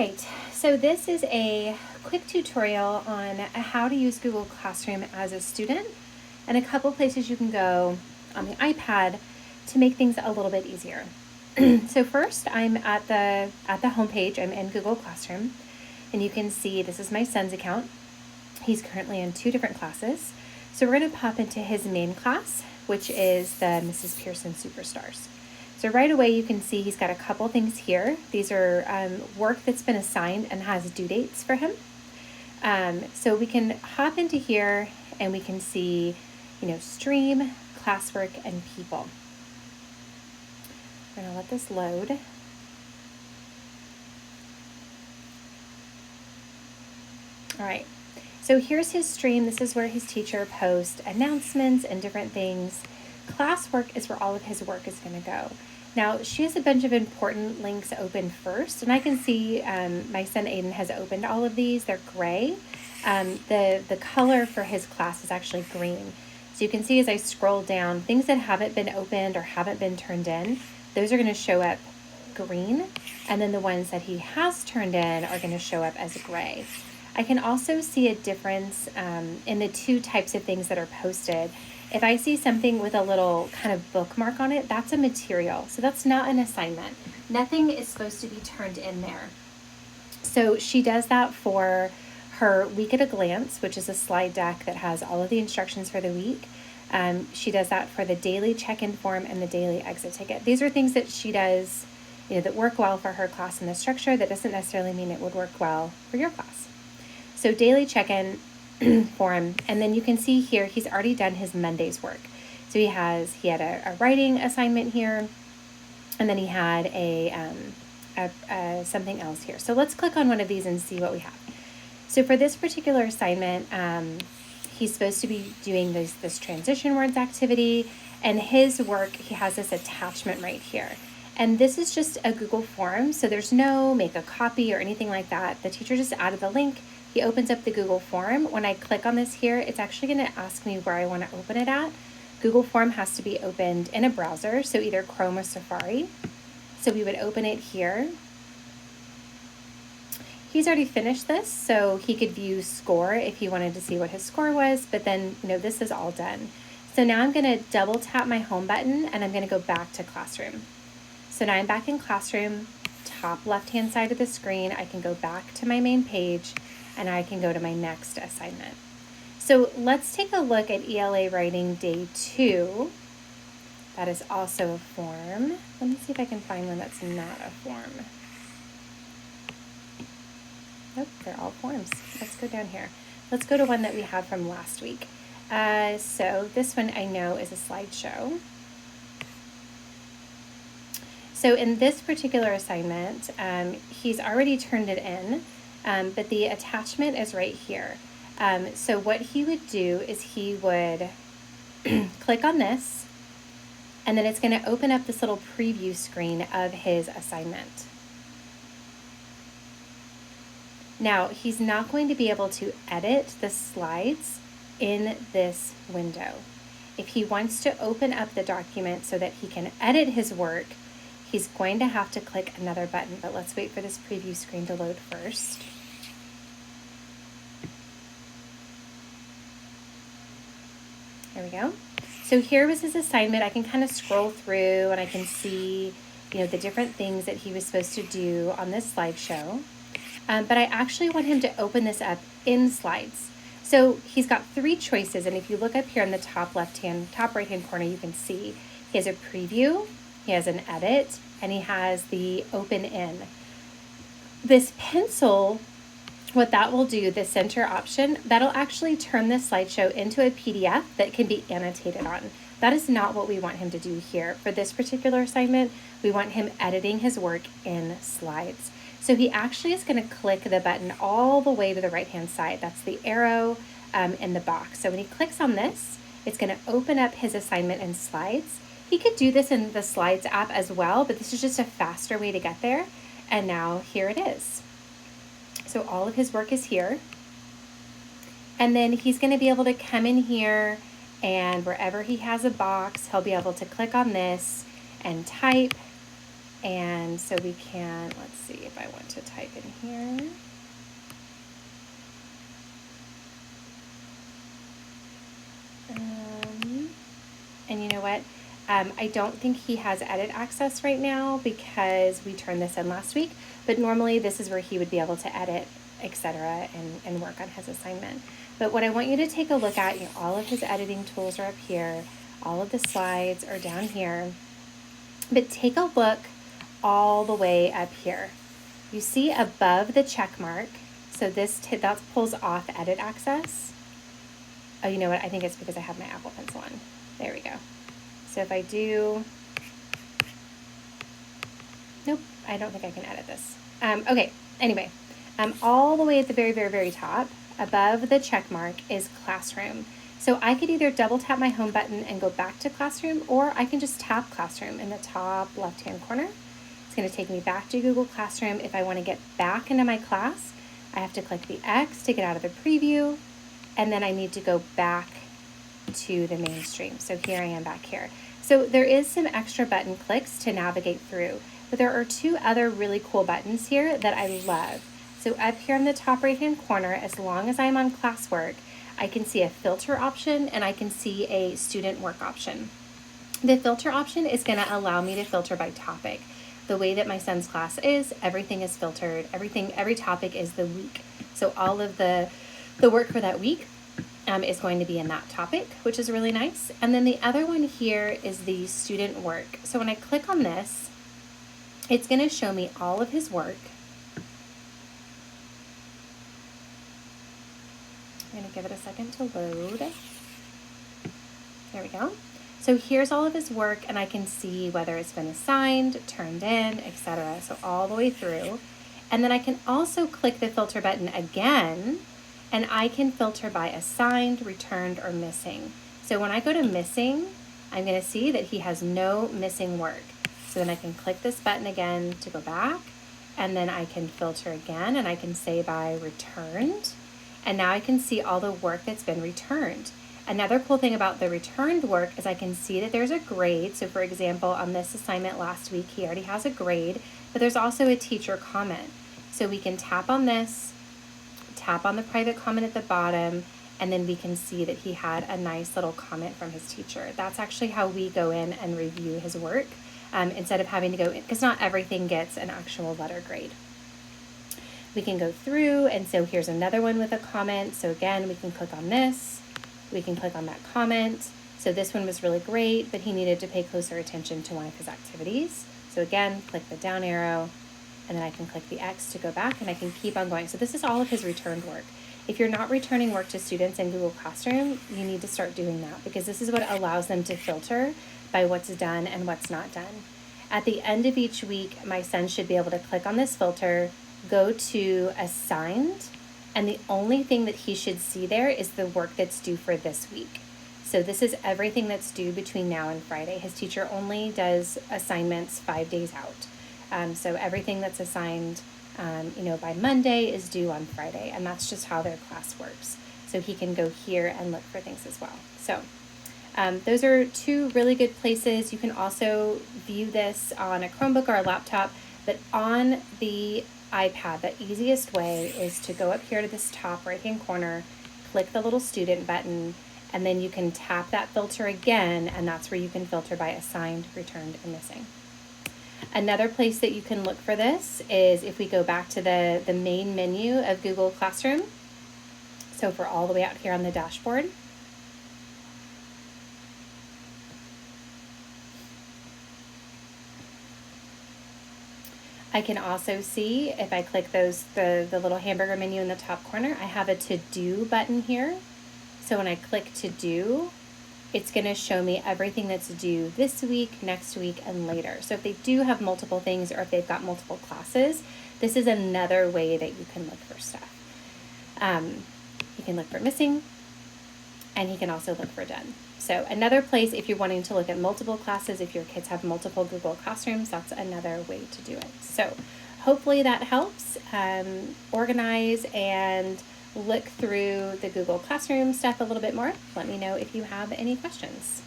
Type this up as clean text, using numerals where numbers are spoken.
right, so this is a quick tutorial on how to use Google Classroom as a student and a couple places you can go on the iPad to make things a little bit easier. So first, I'm at the homepage. I'm in Google Classroom, and you can see this is my son's account. He's currently in 2 different classes. So we're going to pop into his main class, which is the Mrs. Pearson Superstars. So right away you can see he's got a couple things here. These are work that's been assigned and has due dates for him. So we can hop into here and we can see, stream, classwork, and people. We're going to let this load. All right. So here's his stream. This is where his teacher posts announcements and different things. Classwork is where all of his work is going to go. Now, she has a bunch of important links open first, and I can see my son Aiden has opened all of these. They're gray. The color for his class is actually green. So you can see as I scroll down, things that haven't been opened or haven't been turned in, those are going to show up green, and then the ones that he has turned in are going to show up as gray. I can also see a difference in the 2 types of things that are posted. If I see something with a little kind of bookmark on it, that's a material. So that's not an assignment. Nothing is supposed to be turned in there. So she does that for her week at a glance, which is a slide deck that has all of the instructions for the week. She does that for the daily check-in form and the daily exit ticket. These are things that she does, that work well for her class and the structure. That doesn't necessarily mean it would work well for your class. So daily check-in form, and then you can see here he's already done his Monday's work. So he had a writing assignment here, and then he had a something else here. So let's click on one of these and see what we have. So for this particular assignment, he's supposed to be doing this transition words activity, and his work, he has this attachment right here. And this is just a Google form, so there's no make a copy or anything like that. The teacher just added the link. He opens up the Google form. When I click on this here, it's actually going to ask me where I want to open it at. Google form has to be opened in a browser, so either Chrome or Safari. So we would open it here. He's already finished this, so he could view score if he wanted to see what his score was, but then, this is all done. So now I'm going to double tap my home button, and I'm going to go back to Classroom. So now I'm back in Classroom, top left-hand side of the screen. I can go back to my main page, and I can go to my next assignment. So let's take a look at ELA Writing Day 2. That is also a form. Let me see if I can find one that's not a form. Nope, they're all forms. Let's go down here. Let's go to one that we have from last week. So this one I know is a slideshow. So in this particular assignment, he's already turned it in, but the attachment is right here. So what he would do is he would click on this, and then it's going to open up this little preview screen of his assignment. Now, he's not going to be able to edit the slides in this window. If he wants to open up the document so that he can edit his work, he's going to have to click another button, but let's wait for this preview screen to load first. There we go. So here was his assignment. I can kind of scroll through and I can see, the different things that he was supposed to do on this slideshow. But I actually want him to open this up in slides. So he's got 3 choices, and if you look up here in the top right-hand corner, you can see he has a preview, he has an edit, and he has the open in. This pencil, what that will do, the center option, that'll actually turn this slideshow into a PDF that can be annotated on. That is not what we want him to do here. For this particular assignment, we want him editing his work in slides. So he actually is going to click the button all the way to the right-hand side. That's the arrow in the box. So when he clicks on this, it's going to open up his assignment in slides. He could do this in the Slides app as well, but this is just a faster way to get there. And now here it is. So all of his work is here. And then he's going to be able to come in here, and wherever he has a box, he'll be able to click on this and type. And so we can, let's see if I want to type in here. And you know what? I don't think he has edit access right now because we turned this in last week, but normally this is where he would be able to edit, etc., and work on his assignment. But what I want you to take a look at, all of his editing tools are up here, all of the slides are down here, but take a look all the way up here. You see above the check mark, so that pulls off edit access. Oh, you know what? I think it's because I have my Apple Pencil on. There we go. So if I do, nope, I don't think I can edit this. Okay, anyway, all the way at the very, very, very top, above the check mark is Classroom. So I could either double tap my home button and go back to Classroom, or I can just tap Classroom in the top left-hand corner. It's going to take me back to Google Classroom. If I want to get back into my class, I have to click the X to get out of the preview, and then I need to go back to the main stream. So here I am back here. So there is some extra button clicks to navigate through, but there are two other really cool buttons here that I love. So up here in the top right hand corner, as long as I'm on classwork, I can see a filter option and I can see a student work option. The filter option is going to allow me to filter by topic. The way that my son's class is, everything is filtered. Every topic is the week. So all of the work for that week is going to be in that topic, which is really nice. And then the other one here is the student work. So when I click on this, it's going to show me all of his work. I'm going to give it a second to load. There we go. So here's all of his work, and I can see whether it's been assigned, turned in, etc. So all the way through. And then I can also click the filter button again, and I can filter by assigned, returned, or missing. So when I go to missing, I'm going to see that he has no missing work. So then I can click this button again to go back, and then I can filter again, and I can say by returned. And now I can see all the work that's been returned. Another cool thing about the returned work is I can see that there's a grade. So for example, on this assignment last week, he already has a grade, but there's also a teacher comment. So we can tap on this, tap on the private comment at the bottom, and then we can see that he had a nice little comment from his teacher. That's actually how we go in and review his work instead of having to go in, because not everything gets an actual letter grade. We can go through, and so here's another one with a comment. So again, we can click on this. We can click on that comment. So this one was really great, but he needed to pay closer attention to one of his activities. So again, click the down arrow, and then I can click the X to go back, and I can keep on going. So this is all of his returned work. If you're not returning work to students in Google Classroom, you need to start doing that, because this is what allows them to filter by what's done and what's not done. At the end of each week, my son should be able to click on this filter, go to assigned, and the only thing that he should see there is the work that's due for this week. So this is everything that's due between now and Friday. His teacher only does assignments 5 days out. So everything that's assigned, by Monday is due on Friday, and that's just how their class works. So he can go here and look for things as well. So those are two really good places. You can also view this on a Chromebook or a laptop, but on the iPad, the easiest way is to go up here to this top right-hand corner, click the little student button, and then you can tap that filter again, and that's where you can filter by assigned, returned, and missing. Another place that you can look for this is if we go back to the main menu of Google Classroom. So if we're all the way out here on the dashboard, I can also see, if I click the little hamburger menu in the top corner, I have a to-do button here. So when I click to-do, it's going to show me everything that's due this week, next week, and later. So if they do have multiple things, or if they've got multiple classes, this is another way that you can look for stuff. You can look for missing, and you can also look for done. So another place, if you're wanting to look at multiple classes, if your kids have multiple Google Classrooms, that's another way to do it. So hopefully that helps organize and look through the Google Classroom stuff a little bit more. Let me know if you have any questions.